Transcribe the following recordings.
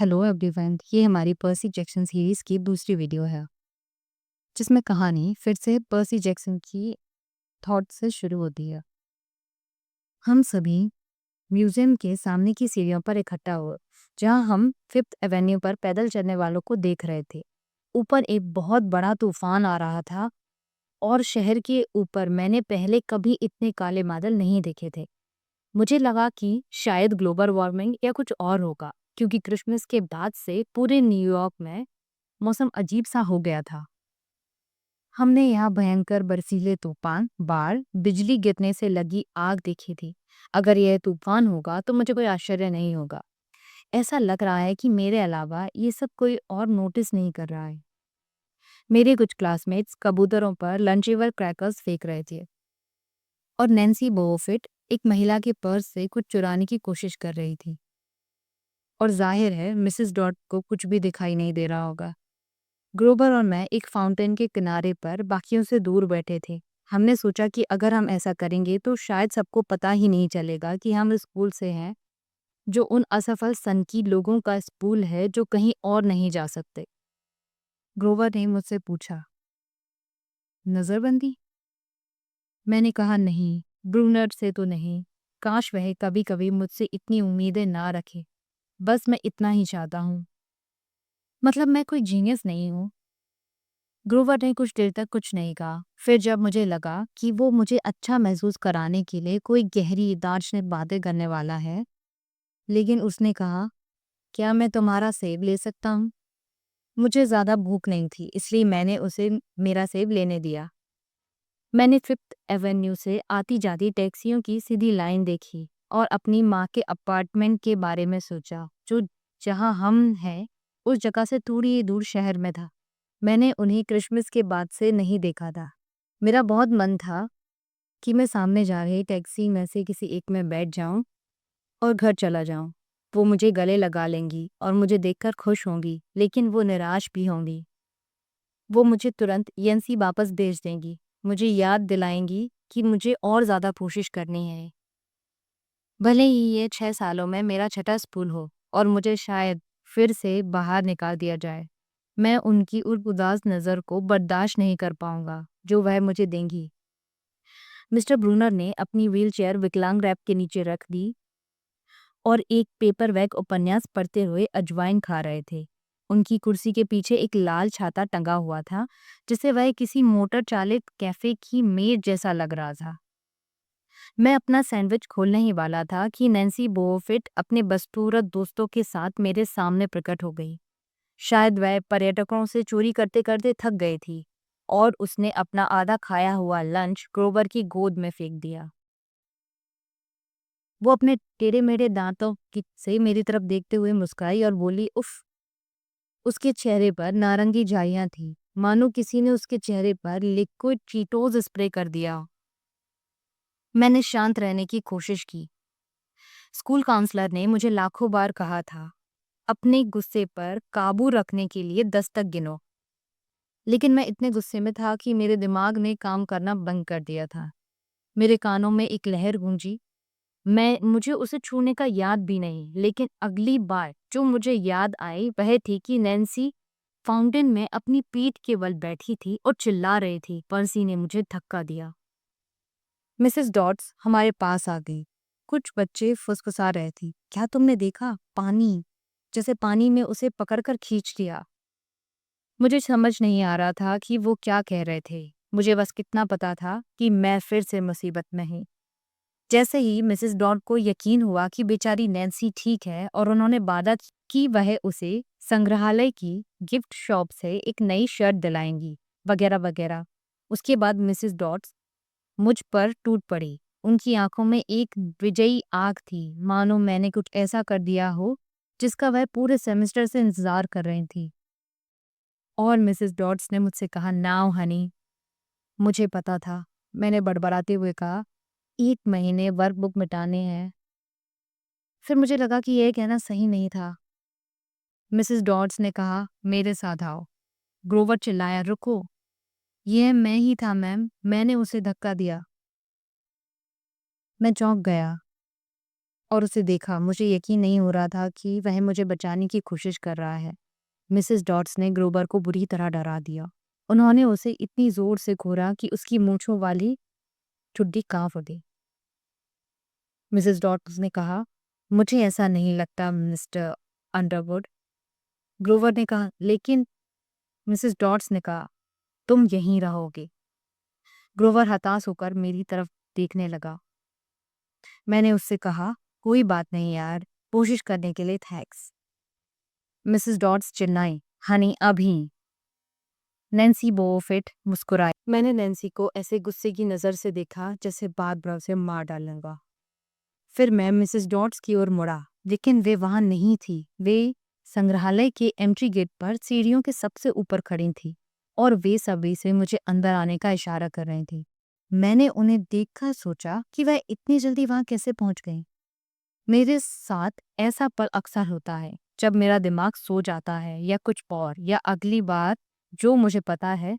Hello everyone, ये हमारी Percy Jackson series की दूसरी वीडियो है जिसमें कहानी फिर से पर्सी जैक्सन की थॉट से शुरू होती है। हम सभी म्यूजियम के सामने की सीढ़ियों पर इकट्ठा हुए, जहां हम फिफ्थ एवेन्यू पर पैदल चलने वालों को देख रहे थे। ऊपर एक बहुत बड़ा तूफान आ रहा था और शहर के ऊपर मैंने पहले कभी इतने काले बादल नहीं देखे थे। मुझे लगा कि शायद ग्लोबल वार्मिंग या कुछ और होगा, क्योंकि क्रिसमस के बाद से पूरे न्यूयॉर्क में मौसम अजीब सा हो गया था। हमने यहाँ भयंकर बर्फीले तूफान, बाढ़, बिजली गिरने से लगी आग देखी थी। अगर यह तूफान होगा तो मुझे कोई आश्चर्य नहीं होगा। ऐसा लग रहा है कि मेरे अलावा ये सब कोई और नोटिस नहीं कर रहा है। मेरे कुछ क्लासमेट्स कबूतरों पर लंचेवर क्रैकर्स फेंक रहे थे और नैन्सी बोफिट एक महिला के पर्स से कुछ चुराने की कोशिश कर रही थी। और जाहिर है मिसेस डॉट को कुछ भी दिखाई नहीं दे रहा होगा। ग्रोवर और मैं एक फाउंटेन के किनारे पर बाकियों से दूर बैठे थे। हमने सोचा कि अगर हम ऐसा करेंगे तो शायद सबको पता ही नहीं चलेगा कि हम इस स्कूल से हैं, जो उन असफल सनकी लोगों का स्कूल है जो कहीं और नहीं जा सकते। ग्रोवर ने मुझसे पूछा, नजरबंदी? मैंने कहा, नहीं, ब्रूनर से तो नहीं। काश वह कभी कभी मुझसे इतनी उम्मीदें ना रखे। बस मैं इतना ही चाहता हूँ। मतलब मैं कोई जीनियस नहीं हूँ। ग्रोवर ने कुछ देर तक कुछ नहीं कहा। फिर जब मुझे लगा कि वो मुझे अच्छा महसूस कराने के लिए कोई गहरी दार्शनिक बातें करने वाला है, लेकिन उसने कहा, क्या मैं तुम्हारा सेब ले सकता हूँ? मुझे ज़्यादा भूख नहीं थी, इसलिए मैंने उसे मेरा सेब लेने दिया। मैंने फिफ्थ एवेन्यू से आती जाती टैक्सियों की सीधी लाइन देखी और अपनी माँ के अपार्टमेंट के बारे में सोचा, जो जहाँ हम हैं उस जगह से थोड़ी ही दूर शहर में था। मैंने उन्हें क्रिसमस के बाद से नहीं देखा था। मेरा बहुत मन था कि मैं सामने जा रही टैक्सी में से किसी एक में बैठ जाऊं और घर चला जाऊं। वो मुझे गले लगा लेंगी और मुझे देखकर खुश होंगी, लेकिन वो निराश भी होंगी। वो मुझे तुरंत यंसी वापस भेज देंगी, मुझे याद दिलाएंगी कि मुझे और ज़्यादा कोशिश करनी है। भले ही ये 6 सालों में मेरा छठा स्कूल हो और मुझे शायद फिर से बाहर निकाल दिया जाए, मैं उनकी उस उदास नज़र को बर्दाश्त नहीं कर पाऊंगा जो वह मुझे देंगी। मिस्टर ब्रूनर ने अपनी व्हीलचेयर विकलांग रैप के नीचे रख दी और एक पेपर बैग उपन्यास पढ़ते हुए अजवाइन खा रहे थे। उनकी कुर्सी के पीछे एक लाल छाता टंगा हुआ था, जिसे वह किसी मोटर चालित कैफे की मेज जैसा लग रहा था। मैं अपना सैंडविच खोलने ही वाला था कि नैन्सी बोफिट अपने बदसूरत दोस्तों के साथ मेरे सामने प्रकट हो गई। शायद वह पर्यटकों से चोरी करते करते थक गई थी और उसने अपना आधा खाया हुआ लंच ग्रोवर की गोद में फेंक दिया। वो अपने टेढ़े मेढ़े दांतों की से मेरी तरफ देखते हुए मुस्कुराई और बोली, उफ। उसके चेहरे पर नारंगी झाइयां थी, मानो किसी ने उसके चेहरे पर लिक्विड चीटोज स्प्रे कर दिया हो। मैंने शांत रहने की कोशिश की। स्कूल काउंसलर ने मुझे लाखों बार कहा था, अपने गुस्से पर काबू रखने के लिए 10 तक गिनो। लेकिन मैं इतने गुस्से में था कि मेरे दिमाग ने काम करना बंद कर दिया था। मेरे कानों में एक लहर गूंजी। मुझे उसे छूने का याद भी नहीं, लेकिन अगली बार जो मुझे याद आई वह थी कि नैन्सी फाउंटेन में अपनी पीठ के बल बैठी थी और चिल्ला रही थी। पर्सी ने मुझे धक्का दिया। मिसेस डॉट्स हमारे पास आ गई। कुछ बच्चे फुसफुसा रहे थे, क्या तुमने देखा? पानी, जैसे पानी में उसे पकड़कर खींच लिया। मुझे समझ नहीं आ रहा था कि वो क्या कह रहे थे। मुझे बस कितना पता था कि मैं फिर से मुसीबत में हूँ। जैसे ही मिसेस डॉट को यकीन हुआ कि बेचारी नैन्सी ठीक है और उन्होंने वादा कि वह उसे संग्रहालय की गिफ्ट शॉप से एक नई शर्ट दिलाएंगी, वगैरह वगैरह, उसके बाद मिसेस डॉट मुझ पर टूट पड़ी। उनकी आंखों में एक विजयी आग थी, मानो मैंने कुछ ऐसा कर दिया हो जिसका वह पूरे सेमेस्टर से इंतजार कर रही थी। और मिसेस डॉट्स ने मुझसे कहा, नाउ हनी। मुझे पता था। मैंने बड़बड़ाते हुए कहा, 1 महीने वर्कबुक मिटाने हैं। फिर मुझे लगा कि यह कहना सही नहीं था। मिसेस डॉट्स ने कहा, मेरे साथ आओ। ग्रोवर चिल्लाया, रुको, यह मैं ही था मैम, मैंने उसे धक्का दिया। मैं चौंक गया। और उसे देखा। मुझे यकीन नहीं हो रहा था कि वह मुझे बचाने की कोशिश कर रहा है। मिसेस डॉट्स ने ग्रोवर को बुरी तरह डरा दिया। उन्होंने उसे इतनी जोर से घूरा कि उसकी मूंछों वाली चुड्डी कांप उठी। मिसेस डॉट्स ने कहा, मुझे ऐसा नहीं लगता मिस्टर अंडरवुड। ग्रोवर ने कहा, लेकिन मिसेस डॉट्स ने कहा, तुम यहीं रहोगे। ग्रोवर हताश होकर मेरी तरफ देखने लगा। मैंने उससे कहा, कोई बात नहीं यार, कोशिश करने के लिए थैंक्स। मिसेस डॉट्स चिल्लाई, हनी अभी। नैन्सी बोफेट मुस्कुराई। मैंने नैन्सी को ऐसे गुस्से की नज़र से देखा जैसे बात बात से मार डालूंगा। फिर मैं मिसेस डॉट्स की ओर मुड़ा, लेकिन वे वहां नहीं थी। वे संग्रहालय के एंट्री गेट पर सीढ़ियों के सबसे ऊपर खड़ी थी और वे सभी से मुझे अंदर आने का इशारा कर रही थी। मैंने उन्हें देखकर सोचा कि वह इतनी जल्दी वहां कैसे पहुंच गई। मेरे साथ ऐसा पल अक्सर होता है जब मेरा दिमाग सो जाता है या कुछ और, या अगली बार जो मुझे पता है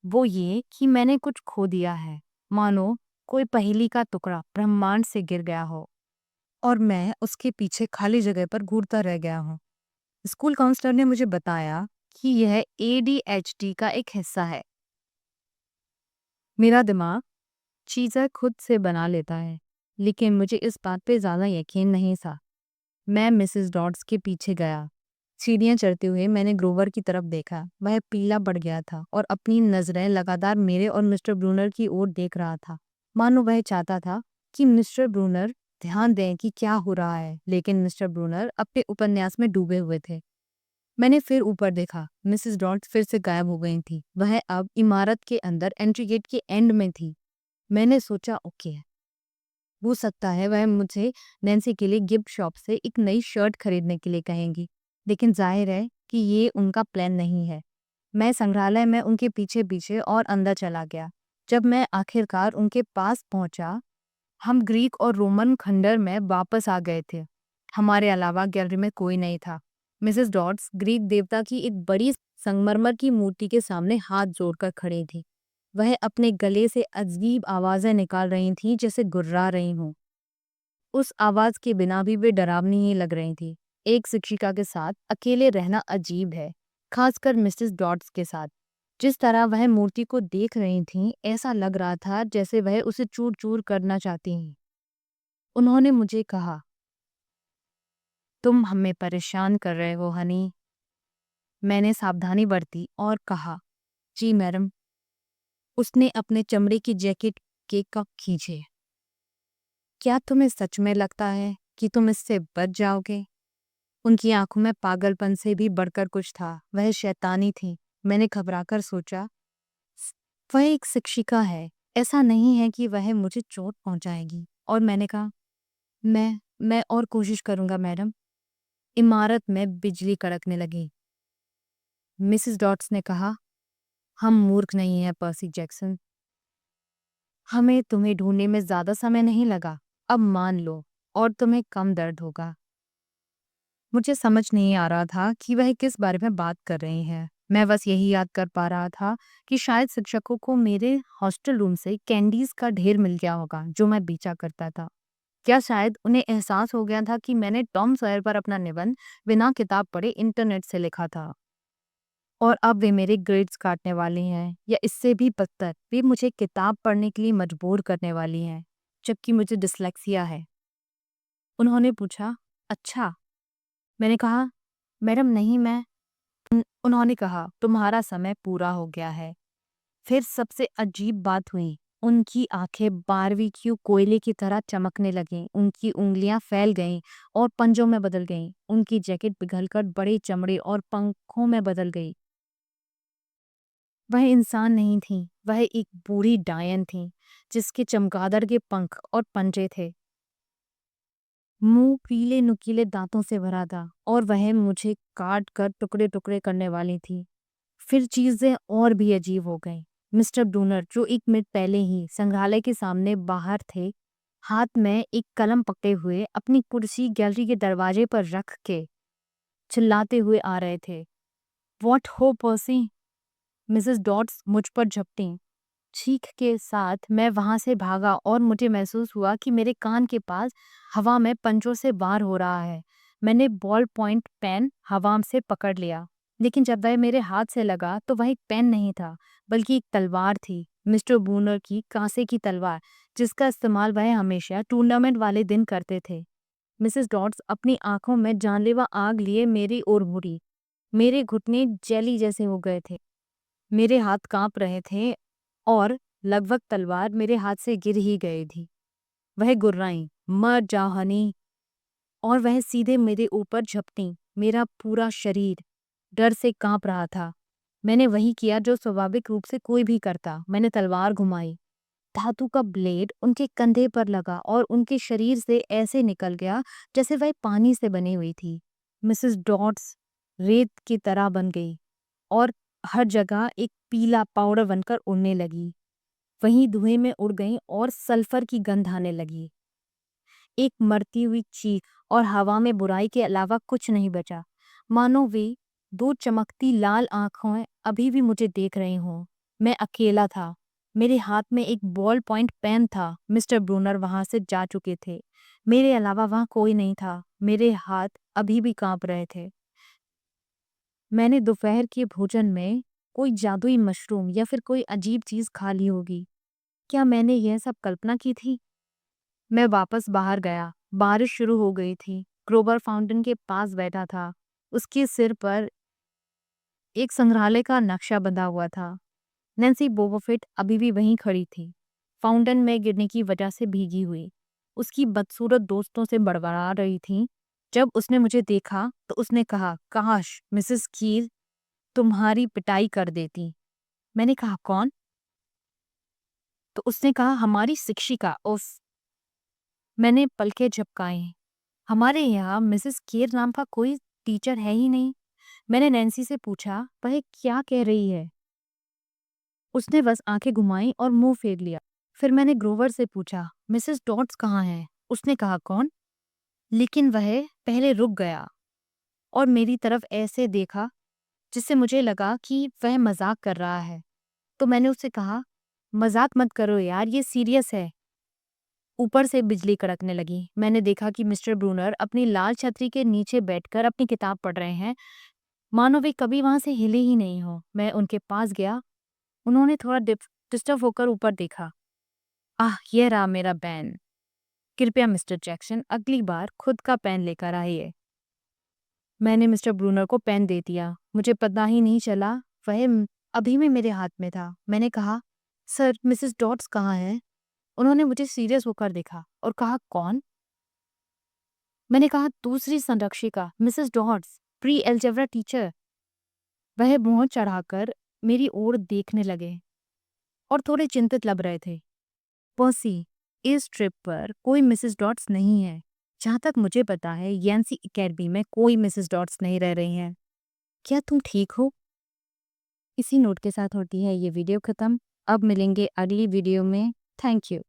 वो ये कि मैंने कुछ खो दिया है, मानो कोई पहेली का टुकड़ा ब्रह्मांड से गिर गया हो और मैं उसके पीछे खाली जगह पर घूरता रह गया हूँ। स्कूल काउंसलर ने मुझे बताया कि यह ADHD का एक हिस्सा है। मेरा दिमाग चीज़ें खुद से बना लेता है, लेकिन मुझे इस बात पे ज़्यादा यकीन नहीं था। मैं मिसेस डॉट्स के पीछे गया। सीढ़ियाँ चढ़ते हुए मैंने ग्रोवर की तरफ देखा। वह पीला पड़ गया था और अपनी नजरें लगातार मेरे और मिस्टर ब्रूनर की ओर देख रहा था, मानो वह चाहता था कि मिस्टर ब्रूनर ध्यान दें कि क्या हो रहा है। लेकिन मिस्टर ब्रूनर अपने उपन्यास में डूबे हुए थे। मैंने फिर ऊपर देखा। मिसेस डॉट्स फिर से गायब हो गई थी। वह अब इमारत के अंदर एंट्री गेट के एंड में थी। मैंने सोचा, ओके, हो सकता है वह मुझे नैन्सी के लिए गिफ्ट शॉप से एक नई शर्ट खरीदने के लिए कहेंगी, लेकिन जाहिर है कि ये उनका प्लान नहीं है। मैं संग्रहालय में उनके पीछे पीछे और अंदर चला गया। जब मैं आखिरकार उनके पास पहुंचा, हम ग्रीक और रोमन खंडर में वापस आ गए थे। हमारे अलावा गैलरी में कोई नहीं था। मिसेस डॉट्स ग्रीक देवता की एक बड़ी संगमरमर की मूर्ति के सामने हाथ जोड़कर खड़ी थी। वह अपने गले से अजीब आवाजें निकाल रही थीं, जैसे गुर्रा रही हूँ। उस आवाज के बिना भी वे डरावनी ही लग रही थी। एक शिक्षिका के साथ अकेले रहना अजीब है, खासकर मिसेस डॉट्स के साथ। जिस तरह वह मूर्ति को देख रही थीं, ऐसा लग रहा था जैसे वह उसे चूर चूर करना चाहती हैं। उन्होंने मुझे कहा, तुम हमें परेशान कर रहे हो हनी। मैंने सावधानी बरती और कहा, जी मैडम। उसने अपने चमड़े की जैकेट के कप खींचे। क्या तुम्हें सच में लगता है कि तुम इससे बच जाओगे? उनकी आंखों में पागलपन से भी बढ़कर कुछ था। वह शैतानी थी। मैंने घबराकर सोचा, वह एक शिक्षिका है, ऐसा नहीं है कि वह मुझे चोट पहुंचाएगी। और मैंने कहा, मैं और कोशिश करूंगा मैडम। इमारत में बिजली कड़कने लगी। मिसेस डॉट्स ने कहा, हम मूर्ख नहीं हैं पर्सी जैक्सन। हमें तुम्हें ढूंढने में ज्यादा समय नहीं लगा। अब मान लो, और तुम्हें कम दर्द होगा। मुझे समझ नहीं आ रहा था कि वह किस बारे में बात कर रही हैं। मैं बस यही याद कर पा रहा था कि शायद शिक्षकों को मेरे हॉस्टल रूम से कैंडीज का ढेर मिल गया होगा जो मैं बेचा करता था। क्या शायद उन्हें एहसास हो गया था कि मैंने टॉम सॉयर पर अपना निबंध बिना किताब पढ़े इंटरनेट से लिखा था, और अब वे मेरे ग्रेड्स काटने वाली हैं, या इससे भी बदतर, वे मुझे किताब पढ़ने के लिए मजबूर करने वाली हैं, जबकि मुझे डिसलेक्सिया है। उन्होंने पूछा, अच्छा? मैंने कहा, मैडम नहीं, मैं। उन्होंने कहा, तुम्हारा समय पूरा हो गया है। फिर सबसे अजीब बात हुई। उनकी आंखें 12वीं की कोयले की तरह चमकने लगीं। उनकी उंगलियां फैल गईं और पंजों में बदल गईं। उनकी जैकेट पिघलकर बड़े चमड़े और पंखों में बदल गई। वह इंसान नहीं थी, वह एक बूढ़ी डायन थी, जिसके चमगादड़ के पंख और पंजे थे। मुंह पीले नुकीले दांतों से भरा था और वह मुझे काट कर टुकड़े टुकड़े करने वाली थी। फिर चीजें और भी अजीब हो गईं। मिस्टर ब्रूनर, जो 1 मिनट पहले ही संग्रहालय के सामने बाहर थे, हाथ में एक कलम पकड़े हुए अपनी कुर्सी गैलरी के दरवाजे पर रख के चिल्लाते हुए आ रहे थे। व्हाट हो पर्सी? मिसेस डॉट्स मुझ पर झपटी। चीख के साथ मैं वहां से भागा और मुझे महसूस हुआ कि मेरे कान के पास हवा में पंजों से वार हो रहा है। मैंने बॉल पॉइंट पेन हवा से पकड़ लिया, लेकिन जब वह मेरे हाथ से लगा तो वह एक पेन नहीं था, बल्कि एक तलवार थी। मिस्टर ब्रूनर की कांसे की तलवार, जिसका इस्तेमाल वह हमेशा टूर्नामेंट वाले दिन करते थे। मिसेस डॉट्स अपनी आंखों में जानलेवा आग लिए मेरी ओर मुड़ी। मेरे घुटने जेली जैसे हो गए थे, मेरे हाथ कांप रहे थे और लगभग तलवार मेरे हाथ से गिर ही गई थी। वह गुर्राई, मर जा हनी, और वह सीधे मेरे ऊपर झपटी। मेरा पूरा शरीर डर से कांप रहा था। मैंने वही किया जो स्वाभाविक रूप से कोई भी करता। मैंने तलवार घुमाई। धातु का ब्लेड उनके कंधे पर लगा और उनके शरीर से ऐसे निकल गया जैसे वह पानी से बनी हुई थी। मिसेस डॉट्स रेत की तरह बन गई और हर जगह एक पीला पाउडर बनकर उड़ने लगी। वहीं धुएं में उड़ गईं और सल्फर की गंध आने लगी। एक मरती हुई चीख और हवा में बुराई के अलावा कुछ नहीं बचा। मानो वे दो चमकती लाल आंखें अभी भी मुझे देख रही हों। मैं अकेला था। मेरे हाथ में एक बॉल पॉइंट पेन था। मिस्टर ब्रूनर वहां से जा चुके थे। मेरे अलावा वहां कोई नहीं था। मेरे हाथ अभी भी कांप रहे थे। मैंने दोपहर के भोजन में कोई जादुई मशरूम या फिर कोई अजीब चीज खा ली होगी। क्या मैंने यह सब कल्पना की थी? मैं वापस बाहर गया। बारिश शुरू हो गई थी। ग्रोवर फाउंटेन के पास बैठा था। उसके सिर पर एक संग्रहालय का नक्शा बंधा हुआ था। नैन्सी बोबोफिट अभी भी वहीं खड़ी थी, फाउंटेन में गिरने की वजह से भीगी हुई। उसकी बदसूरत दोस्तों से बड़बड़ा रही थी। जब उसने मुझे देखा तो उसने कहा, काश मिसेस कीर तुम्हारी पिटाई कर देती। मैंने कहा, कौन? तो उसने कहा, हमारी शिक्षिका। उफ! मैंने पलकें झपकाई। हमारे यहाँ मिसेस केर नाम का कोई टीचर है ही नहीं। मैंने नैन्सी से पूछा, वह क्या कह रही है? उसने बस आंखें घुमाई और मुंह फेर लिया। फिर मैंने ग्रोवर से पूछा, मिसेस डॉट्स कहाँ है? उसने कहा, कौन? लेकिन वह पहले रुक गया और मेरी तरफ ऐसे देखा जिससे मुझे लगा कि वह मजाक कर रहा है। तो मैंने उससे कहा, मजाक मत करो यार, ये सीरियस है। ऊपर से बिजली कड़कने लगी। मैंने देखा कि मिस्टर ब्रूनर अपनी लाल छतरी के नीचे बैठकर अपनी किताब पढ़ रहे हैं, मानो वे कभी वहां से हिले ही नहीं हो। मैं उनके पास गया। उन्होंने थोड़ा डिस्टर्ब होकर ऊपर देखा। आह, यह रहा मेरा पेन। कृपया मिस्टर जैक्सन अगली बार खुद का पेन लेकर आइए। मैंने मिस्टर ब्रूनर को पेन दे दिया। मुझे पता ही नहीं चला वह अभी भी मेरे हाथ में था। मैंने कहा, सर मिसेस डॉट्स कहाँ है? उन्होंने मुझे सीरियस होकर देखा और कहा, कौन? मैंने कहा, दूसरी संरक्षिका Mrs Dots, pre algebra teacher. वह मुंह चढ़ाकर मेरी ओर देखने लगे और थोड़े चिंतित लग रहे थे। पर्सी, इस ट्रिप पर कोई मिसेस डॉट्स नहीं है। जहाँ तक मुझे पता है, यैंसी एकेडमी में कोई मिसेस डॉट्स नहीं रह रही हैं। क्या तुम ठीक हो? इसी नोट के साथ होती है ये वीडियो खत्म। अब मिलेंगे अगली वीडियो में। Thank you.